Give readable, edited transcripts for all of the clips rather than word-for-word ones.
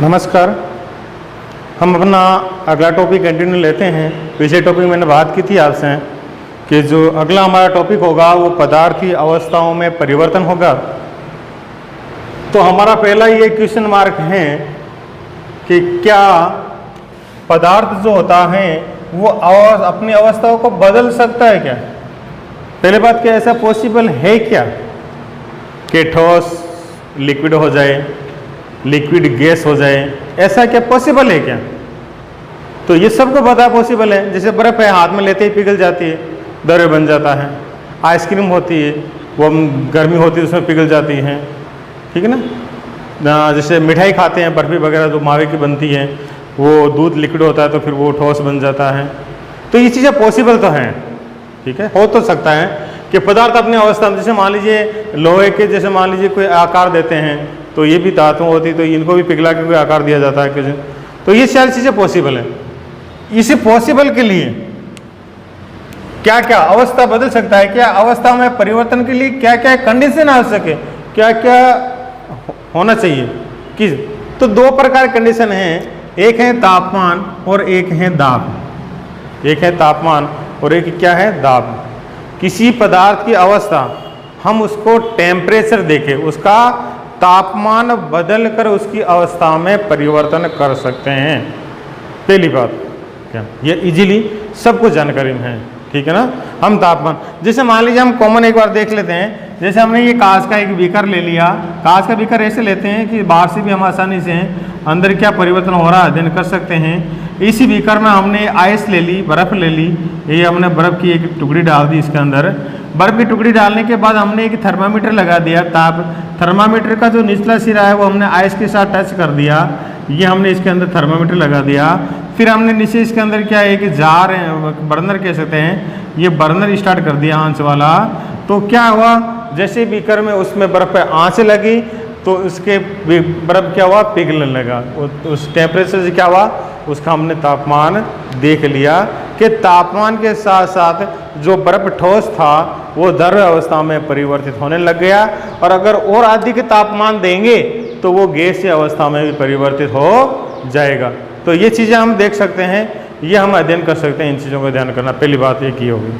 नमस्कार। हम अपना अगला टॉपिक कंटिन्यू लेते हैं। पिछले टॉपिक मैंने बात की थी आपसे कि जो अगला हमारा टॉपिक होगा वो पदार्थ की अवस्थाओं में परिवर्तन होगा। तो हमारा पहला ये क्वेश्चन मार्क है कि क्या पदार्थ जो होता है वो अपनी अवस्थाओं को बदल सकता है क्या? पहले बात, क्या ऐसा पॉसिबल है क्या कि ठोस लिक्विड हो जाए, लिक्विड गैस हो जाए? ऐसा क्या पॉसिबल है क्या? तो ये सबको पता पॉसिबल है। जैसे बर्फ़ है, हाथ में लेते ही पिघल जाती है, द्रव्य बन जाता है। आइसक्रीम होती है, वो गर्मी होती है उसमें पिघल जाती है, ठीक है ना। जैसे मिठाई खाते हैं, बर्फ़ी वगैरह जो मावे की बनती है, वो दूध लिक्विड होता है तो फिर वो ठोस बन जाता है। तो ये चीज़ें पॉसिबल तो हैं, ठीक है। हो तो सकता है कि पदार्थ अपनी अवस्था में, जैसे मान लीजिए लोहे के, जैसे मान लीजिए कोई आकार देते हैं तो ये भी धातु होती, तो इनको भी पिघला के कोई आकार दिया जाता है किसी। तो ये सारी चीज़ें पॉसिबल है। इसे पॉसिबल के लिए क्या क्या अवस्था बदल सकता है, क्या अवस्था में परिवर्तन के लिए क्या क्या कंडीशन आवश्यक है, क्या क्या होना चाहिए किस? तो दो प्रकार कंडीशन हैं, एक है तापमान और एक है दाब। एक है तापमान और एक क्या है? दाब। किसी पदार्थ की अवस्था हम उसको टेम्परेचर देके उसका तापमान बदल कर उसकी अवस्था में परिवर्तन कर सकते हैं। पहली बात क्या, ये इजीली सबको जानकारी में है, ठीक है ना। हम तापमान, जैसे मान लीजिए हम कॉमन एक बार देख लेते हैं। जैसे हमने ये कांच का एक बीकर ले लिया। कांच का बीकर ऐसे लेते हैं कि बाहर से भी हम आसानी से अंदर क्या परिवर्तन हो रहा है अध्ययन कर सकते हैं। इसी बीकर में हमने आइस ले ली, बर्फ़ ले ली। ये हमने बर्फ़ की एक टुकड़ी डाल दी इसके अंदर। बर्फ़ की टुकड़ी डालने के बाद हमने एक थर्मामीटर लगा दिया। थर्मामीटर का जो निचला सिरा है वो हमने आइस के साथ टच कर दिया। ये हमने इसके अंदर थर्मामीटर लगा दिया। फिर हमने नीचे इसके अंदर क्या है, एक जार है, बर्नर कह सकते हैं, ये बर्नर स्टार्ट कर दिया आंच वाला। तो क्या हुआ, जैसे बीकर में उसमें बर्फ़ पे आंच लगी तो उसके बर्फ़ क्या हुआ, पिघलने लगा। उस टेम्परेचर से क्या हुआ, उसका हमने तापमान देख लिया कि तापमान के साथ साथ जो बर्फ़ ठोस था वो द्रव्य अवस्था में परिवर्तित होने लग गया। और अगर और अधिक तापमान देंगे तो वो गैसीय अवस्था में भी परिवर्तित हो जाएगा। तो ये चीज़ें हम देख सकते हैं, ये हम अध्ययन कर सकते हैं। इन चीज़ों का ध्यान करना, पहली बात ये की होगी।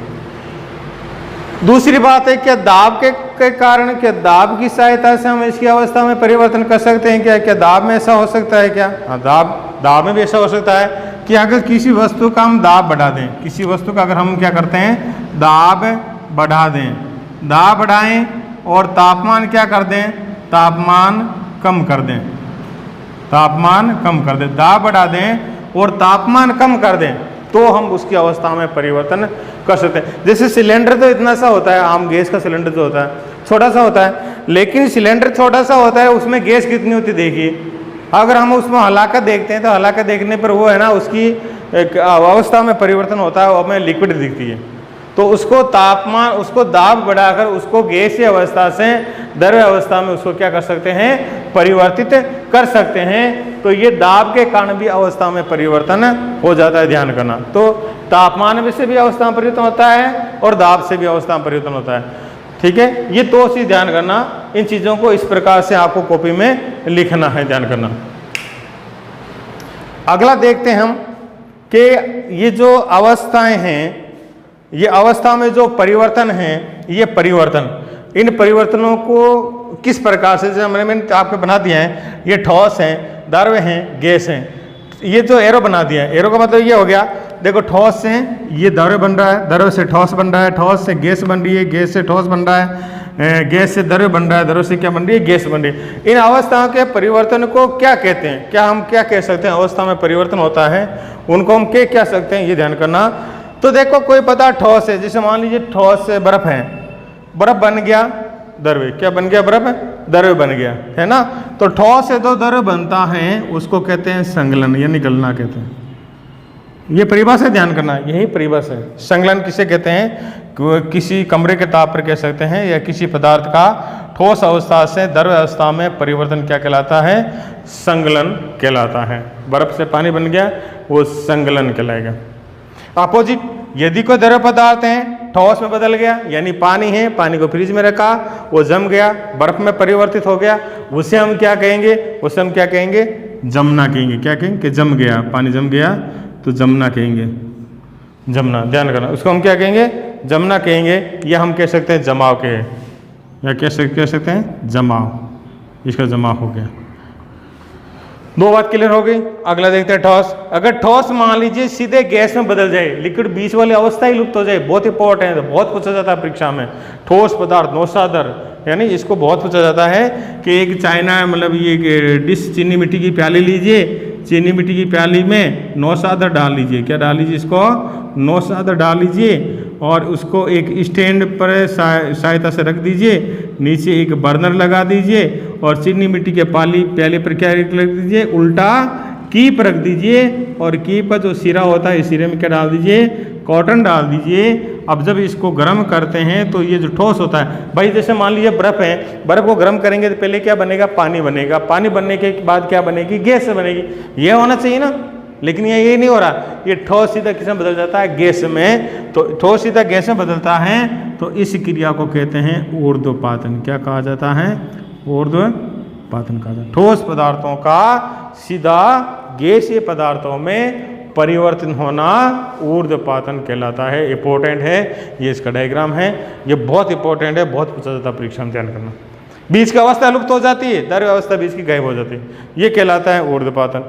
दूसरी बात है क्या दाब के कारण, क्या दाब की सहायता से हम इसकी अवस्था में परिवर्तन कर सकते हैं क्या? क्या दाब में ऐसा हो सकता है क्या? हाँ, दाब में भी ऐसा हो सकता है कि अगर किसी वस्तु का हम दाब बढ़ा दें, किसी वस्तु का अगर हम क्या करते हैं, दाब बढ़ा दें, दाब बढ़ाएं और तापमान क्या कर दें, तापमान कम कर दें, तापमान कम कर दें, दाब बढ़ा दें और तापमान कम कर दें, तो हम उसकी अवस्था में परिवर्तन कर सकते हैं। जैसे सिलेंडर तो इतना सा होता है, आम गैस का सिलेंडर जो होता है छोटा सा होता है, लेकिन सिलेंडर छोटा सा होता है, उसमें गैस कितनी होती देखिए। अगर हम उसमें हलाकत देखते हैं तो हलाकत देखने पर वो है ना, उसकी एक अवस्था में परिवर्तन होता है, वो हमें लिक्विड दिखती है। तो उसको तापमान, उसको दाब बढ़ाकर उसको गैसीय अवस्था से द्रव्य अवस्था में उसको क्या कर सकते हैं, परिवर्तित कर सकते हैं। तो ये दाब के कारण भी अवस्था में परिवर्तन हो जाता है, ध्यान करना। तो तापमान में से भी अवस्था में परिवर्तन होता है और दाब से भी अवस्था में परिवर्तन होता है, ठीक है। ये दो चीज ध्यान करना। इन चीज़ों को इस प्रकार से आपको कॉपी में लिखना है, ध्यान करना। अगला देखते हैं हम कि ये जो अवस्थाएं हैं, ये अवस्था में जो परिवर्तन है, ये परिवर्तन, इन परिवर्तनों को किस प्रकार से, जैसे मैंने आपको बना दिया है, ये ठोस हैं, द्रव्य हैं, गैस हैं। ये जो एरो बना दिया है, एरो का मतलब ये हो गया, देखो ठोस से ये द्रव्य बन रहा है, द्रव्य से ठोस बन रहा है, ठोस से गैस बन रही है, गैस से ठोस बन रहा है, गैस से द्रव्य बन रहा है, द्रव्य से क्या बन रही है, गैस बन रही है। इन अवस्थाओं के परिवर्तन को क्या कहते हैं, क्या हम क्या कह सकते हैं, अवस्था में परिवर्तन होता है उनको हम क्या कह सकते हैं, ये ध्यान करना। तो देखो कोई पदार्थ ठोस है, जैसे मान लीजिए ठोस से बर्फ है, बर्फ बन गया द्रव्य, क्या बन गया, बर्फ द्रव्य बन गया, है ना। तो ठोस से जो द्रव्य बनता है उसको कहते हैं संगलन, यानी गलना कहते हैं। ये परिभाषा ध्यान करना, यही परिभाषा है। संगलन किसे कहते हैं, किसी कमरे के ताप पर कह सकते हैं, या किसी पदार्थ का ठोस अवस्था से द्रव्य अवस्था में परिवर्तन क्या कहलाता है, संगलन कहलाता है। बर्फ से पानी बन गया, वो संगलन कहलाएगा। अपोजिट, यदि कोई द्रव्य पदार्थ है ठोस में बदल गया, यानी पानी है, पानी को फ्रिज में रखा, वो जम गया, बर्फ में परिवर्तित हो गया, उसे हम क्या कहेंगे, उसे हम क्या कहेंगे, जमना कहेंगे। क्या कहेंगे कि जम गया, पानी जम गया तो जमना कहेंगे। जमना, ध्यान करना, उसको हम क्या कहेंगे? जमना कहेंगे, या हम कह सकते हैं जमाव के, या कह सकते हैं जमाव, इसका जमाव हो गया। दो बात क्लियर हो गई। अगला देखते हैं ठोस। अगर ठोस मान लीजिए सीधे गैस में बदल जाए, लिक्विड बीच वाली अवस्था ही लुप्त हो जाए, बहुत इंपॉर्टेंट है, बहुत पूछा जाता है परीक्षा में। ठोस पदार्थ नौसादर, यानी इसको बहुत पूछा जाता है कि एक चाइना मतलब ये डिश चीनी मिट्टी की प्याली लीजिए, चीनी मिट्टी की प्याली में नौसादर डाल लीजिए। क्या डाल लीजिए? इसको नौसादर डाल लीजिए और उसको एक स्टैंड पर सहायता से रख दीजिए, नीचे एक बर्नर लगा दीजिए और चीनी मिट्टी के प्याले पर क्या रख दीजिए? उल्टा कीप रख दीजिए और कीप का जो सिरा होता है, इस सिरे में क्या डाल दीजिए? कॉटन डाल दीजिए। अब जब इसको गर्म करते हैं तो ये जो ठोस होता है, भाई जैसे मान लीजिए बर्फ़ है, बर्फ़ को गर्म करेंगे तो पहले क्या बनेगा? पानी बनेगा, पानी बनने के बाद क्या बनेगी? गैस बनेगी। ये होना चाहिए ना, लेकिन ये नहीं हो रहा। ये ठोस सीधा किस में बदल जाता है? गैस में। तो ठोस सीधा गैस में बदलता है तो इस क्रिया को कहते हैं ऊर्ध्वपातन। क्या कहा जाता है? ऊर्ध्वपातन कहा जाता है। ठोस पदार्थों का सीधा गैसीय पदार्थों में परिवर्तन होना ऊर्ध्वपातन कहलाता है। इंपॉर्टेंट है, ये इसका डायग्राम है, ये बहुत इंपॉर्टेंट है, बहुत पूछा जाता है परीक्षा में, ध्यान करना। बीज की अवस्था लुप्त हो जाती है, द्रव्य अवस्था बीज की गायब हो जाती है, ये कहलाता है ऊर्ध्वपातन।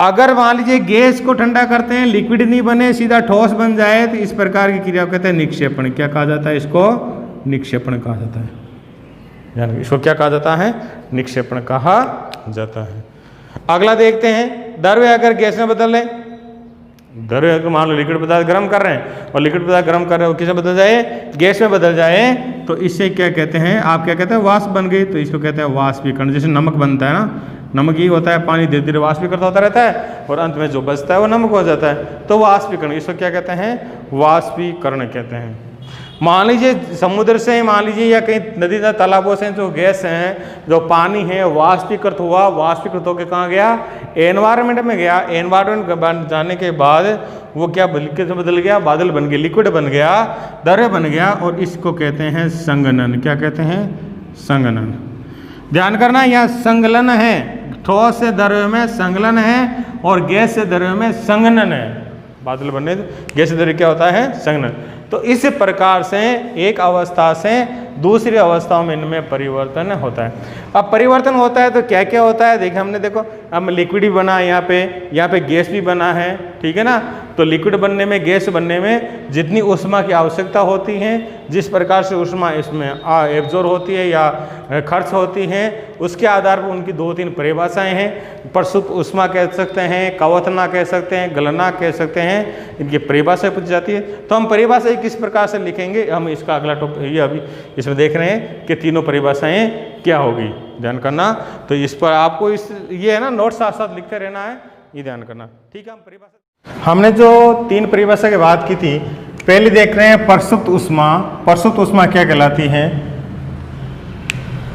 अगर मान लीजिए गैस को ठंडा करते हैं, लिक्विड नहीं बने, सीधा ठोस बन जाए, तो इस प्रकार की क्रिया को कहते हैं निक्षेपण। क्या कहा जाता है? इसको निक्षेपण कहा जाता है। यानी इसको क्या कहा जाता है? निक्षेपण कहा जाता है। अगला देखते हैं, द्रव्य अगर गैस में बदल ले, द्रव्य अगर मान लो लिक्विड पदार्थ गर्म कर रहे हैं और लिक्विड पदार्थ गर्म कर रहे हैं, किस में बदल जाए? गैस में बदल जाए, तो इससे क्या कहते हैं? आप क्या कहते हैं? वाष्प बन गई, तो इसको कहते हैं वाष्पीकरण। जैसे नमक बनता है ना, नमक ही होता है, पानी धीरे धीरे वाष्पीकृत होता रहता है और अंत में जो बचता है वो नमक हो जाता है, तो वाष्पीकरण। इसको क्या कहते हैं? वाष्पीकरण कहते हैं। मान लीजिए समुद्र से, मान लीजिए या कहीं नदी तालाबों से जो गैस हैं, जो पानी है, वाष्पीकृत हुआ, वाष्पीकृत होकर कहाँ गया? एनवायरनमेंट में गया। एनवायरनमेंट बन जाने के बाद वो क्या लिक्विड में बदल गया? बादल बन गया, लिक्विड बन गया, द्रव्य बन गया, और इसको कहते हैं संघनन। क्या कहते हैं? संघनन। ध्यान करना, यह संगलन है। ठोस से द्रव्य में संगलन है और गैस से द्रव्य में संघनन है। बादल बनने, गैस से द्रव्य क्या होता है? संघनन। तो इस प्रकार से एक अवस्था से दूसरी अवस्थाओं में इनमें परिवर्तन होता है। अब परिवर्तन होता है तो क्या क्या होता है? देखिए हमने, देखो अब लिक्विड भी बना है, यहाँ पे गैस भी बना है, ठीक है ना। तो लिक्विड बनने में, गैस बनने में जितनी ऊष्मा की आवश्यकता होती है, जिस प्रकार से ऊष्मा इसमें एब्जॉर्ब होती है या खर्च होती है, उसके आधार पर उनकी 2-3 परिभाषाएं हैं। प्रसुप्त ऊष्मा कह सकते हैं, कवथना कह सकते हैं, गलना कह सकते हैं, इनकी परिभाषा पूछी जाती है। तो हम परिभाषा किस प्रकार से लिखेंगे, हम इसका अगला टॉपिक ये अभी इसमें देख रहे हैं कि तीनों परिभाषाएं क्या होगी, ध्यान करना। तो इस पर आपको ये है ना, नोट साथ साथ लिखते रहना है, ये ध्यान करना, ठीक है। हम परिभाषा, हमने जो 3 परिभाषा की बात की थी, पहले देख रहे हैं प्रसुप्त ऊष्मा। प्रसुप्त ऊष्मा क्या कहलाती है?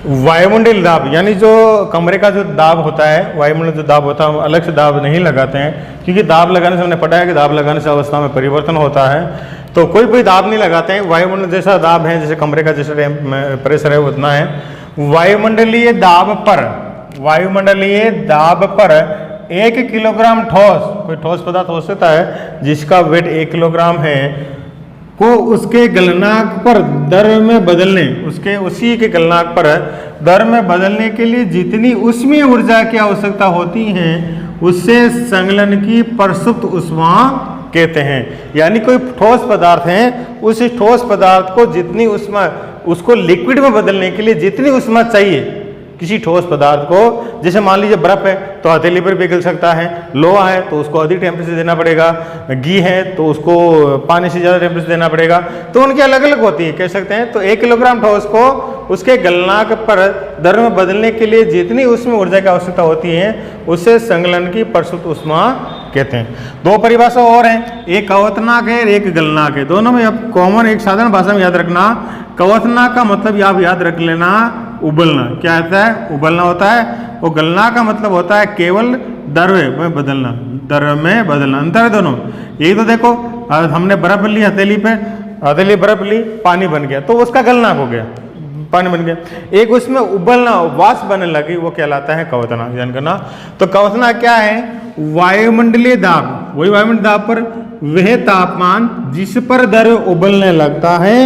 वायुमंडलीय दाब, यानी जो कमरे का जो दाब होता है, वायुमंडल जो दाब होता है, अलग से दाब नहीं लगाते हैं, क्योंकि दाब लगाने से हमने पढ़ा है कि दाब लगाने से अवस्था में परिवर्तन होता है। तो कोई दाब नहीं लगाते हैं, वायुमंडल जैसा दाब है, जैसे कमरे का जैसे प्रेशर है उतना है। वायुमंडलीय दाब पर 1 किलोग्राम ठोस, कोई ठोस पदार्थ हो सकता है जिसका वेट 1 किलोग्राम है, को उसके गलनांक पर द्रव्य में बदलने, उसी के गलनांक पर द्रव्य में बदलने के लिए जितनी ऊष्मीय ऊर्जा की आवश्यकता होती है, उससे संगलन की प्रसुप्त ऊष्मा कहते हैं। यानी कोई ठोस पदार्थ है, उस ठोस पदार्थ को जितनी ऊष्मा, उसको लिक्विड में बदलने के लिए जितनी ऊष्मा चाहिए किसी ठोस पदार्थ को, जैसे मान लीजिए बर्फ है तो हथेली पर पिघल सकता है, लोहा है तो उसको अधिक टेम्परेचर देना पड़ेगा, घी है तो उसको पानी से ज़्यादा टेम्परेचर देना पड़ेगा, तो उनकी अलग अलग होती है, कह सकते हैं। तो 1 किलोग्राम ठोस को उसके गलनांक पर द्रव्य में बदलने के लिए जितनी उसमें ऊर्जा की आवश्यकता होती है, उसे संगलन की प्रसुप्त ऊष्मा कहते हैं। 2 परिभाषा और हैं, एक कवथनाक है, एक गलनाक है। दोनों में अब कॉमन एक साधारण भाषा में याद रखना, कवथनाक का मतलब आप याद रख लेना, उबलना। क्या होता है? उबलना होता है। और गलना का मतलब होता है केवल द्रव्य में बदलना, द्रव्य में बदलना। अंतर है दोनों। यही तो देखो, हमने बर्फ ली हथेली पे, हथेली बर्फ ली, पानी बन गया, तो उसका गलनाक हो गया, पानी बन गया। एक उसमें उबलना, वाष्प बनने लगी, वो कहलाता है क्वथनांक। ध्यान करना, तो क्वथनांक क्या है? वायुमंडलीय दाब, वही वायुमंडलीय दाब पर वह तापमान जिस पर द्रव्य उबलने लगता है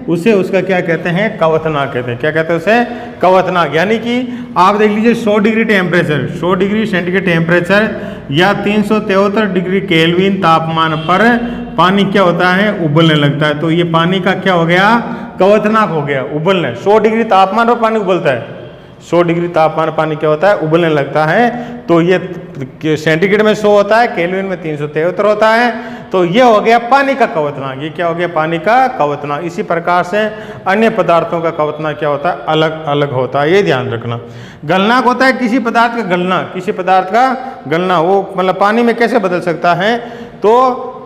उसे उसका क्या कहते हैं? क्वथनांक कहते हैं। क्या कहते हैं उसे? क्वथनांक। यानी कि आप देख लीजिए 100 degree temperature, 100 degree centigrade temperature या 373 डिग्री केल्विन तापमान पर पानी क्या होता है? उबलने लगता है। तो ये पानी का क्या हो गया? क्वथनांक हो गया, उबलने। 100 डिग्री तापमान पर पानी उबलता है, 100 डिग्री तापमान पानी क्या होता है? उबलने लगता है। तो ये सेंटीग्रेड में 100 होता है, केल्विन में 373 होता है। तो ये हो गया पानी का क्वथनांक। ये क्या हो गया? पानी का क्वथनांक। इसी प्रकार से अन्य पदार्थों का क्वथनांक क्या होता है? अलग अलग होता है, ये ध्यान रखना। गलनांक होता है किसी पदार्थ का गलना, किसी पदार्थ का गलना, वो मतलब पानी में कैसे बदल सकता है? तो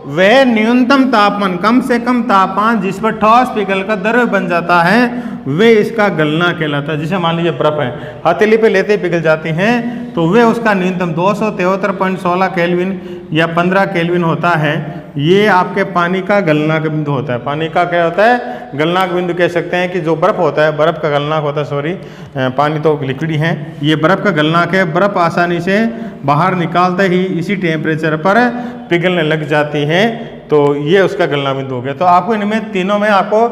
वह न्यूनतम तापमान, कम से कम तापमान जिस पर ठोस पिघल कर द्रव्य बन जाता है वे इसका गलना कहलाता है। जैसे मान लीजिए बर्फ है, हथेली पे लेते ही पिघल जाती हैं, तो वे उसका न्यूनतम 273.16 केल्विन या 15 केल्विन होता है। ये आपके पानी का गलनांक बिंदु होता है। पानी का क्या होता है? गलनांक बिंदु कह सकते हैं कि जो बर्फ होता है, बर्फ का गलनांक होता है, सॉरी पानी तो लिक्विड ही है, ये बर्फ का गलनांक है। बर्फ आसानी से बाहर निकालते ही इसी टेम्परेचर पर पिघलने लग जाती है, तो ये उसका गलनांक बिंदु हो गया। तो आपको इनमें तीनों में आपको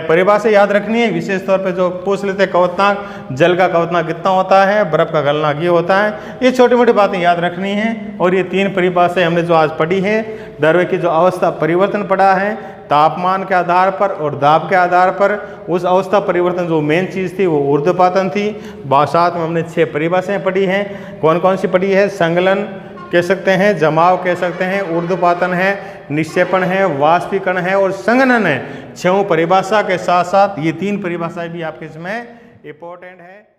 परिभाषा याद रखनी है। विशेष तौर पे जो पूछ लेते हैं क्वथनांक, जल का क्वथनांक कितना होता है, बर्फ का गलनांक ये होता है, ये छोटी मोटी बातें याद रखनी है। और ये तीन परिभाषाएं हमने जो आज पढ़ी है, द्रव्य की जो अवस्था परिवर्तन पढ़ा है, तापमान के आधार पर और दाब के आधार पर उस अवस्था परिवर्तन जो मेन चीज़ थी वो ऊर्ध्वपातन थी। साथ में हमने 6 परिभाषाएं पढ़ी हैं। कौन कौन सी पढ़ी है? संगलन कह सकते हैं, जमाव कह सकते हैं, ऊर्ध्वपातन है, निक्षेपण है, वाष्पीकरण है और संघनन है। 6 परिभाषा के साथ साथ ये 3 परिभाषाएं भी आपके इसमें इंपॉर्टेंट है।